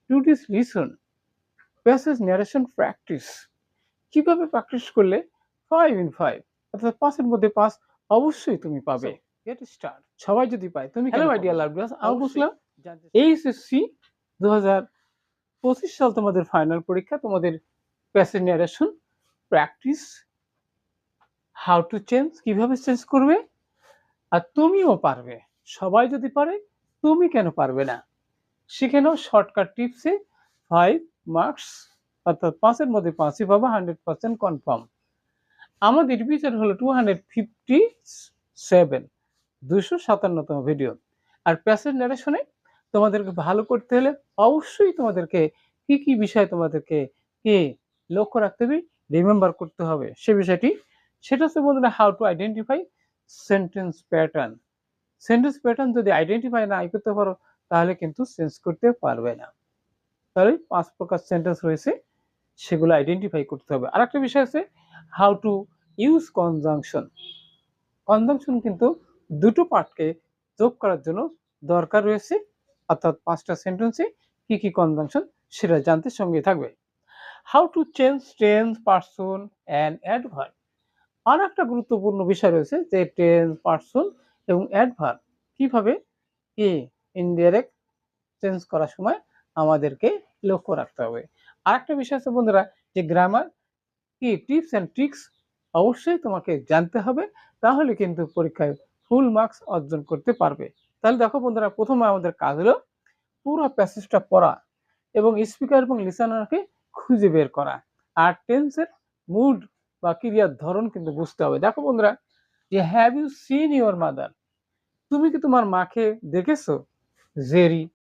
Today's lesson passage narration practice. কিভাবে practice করলে 5 in 5 অর্থাৎ 5 এর মধ্যে 5 অবশ্যই তুমি পাবে। Get start. সবাই যদি পায় তুমি কেন? হ্যালো মাই ডিয়ার লার্নার্স, আমি বুঝলাম এইচএসসি 2025 সাল তোমাদের ফাইনাল পরীক্ষা, তোমাদের passage narration practice how to change, কিভাবে চেঞ্জ করবে, আর তুমিও পারবে। সবাই যদি পারে তুমি কেন পারবে না? শিখে নাও শর্টকাট টিপসে 5 মার্কস অর্থাৎ 5 এর মধ্যে 5ই পাবা 100% কনফার্ম। আমাদের রিভিশন হলো 257 257তম ভিডিও। আর প্যাসেজ ন্যারেশনে তোমাদেরকে ভালো করতে হলে অবশ্যই তোমাদেরকে কি কি বিষয় তোমাদেরকে কি লক্ষ্য রাখতে হবে, রিমেম্বার করতে হবে সে বিষয়টি। সেটা হচ্ছে বন্ধুরা how to identify sentence pattern. Sentence pattern যদি আইডেন্টিফাই না করতে পারো তাহলে কিন্তু চেঞ্জ করতে পারবে না। তাহলে 5 প্রকার সেন্টেন্স রয়েছে, সেগুলো আইডেন্টিফাই করতে হবে। আর একটা বিষয় আছে how to use conjunction. Conjunction কিন্তু দুটো পার্টকে যোগ করার জন্য দরকার রয়েছে, অর্থাৎ 5টা সেন্টেন্সে কি কি কনজাংশন সেটা জানতে সঙ্গে থাকবে। How to change tense, person and adverb. আর একটা গুরুত্বপূর্ণ বিষয় রয়েছে যে টেন্স, পার্সন এবং অ্যাডভার্ব কিভাবে কি ইনডাইরেক্ট চেঞ্জ করার সময় আমাদেরকে লক্ষ্য রাখতে হবে। আর একটা বিষয় আছে বন্ধুরা যে গ্রামার কি টিপস অ্যান্ড ট্রিক্স অবশ্যই তোমাকে জানতে হবে, তাহলে কিন্তু পরীক্ষায় ফুল মার্কস অর্জন করতে পারবে। তাহলে দেখো বন্ধুরা, প্রথমে আমাদের কাজ হলো পুরো প্যাসেজটা পড়া এবং স্পিকার এবং লিসেনারকে খুঁজে বের করা, আর টেন্সের মুড বা ক্রিয়ার ধরন কিন্তু বুঝতে হবে। দেখো বন্ধুরা যে have you seen your mother, তুমি কি তোমার মাকে দেখেছো? জেরি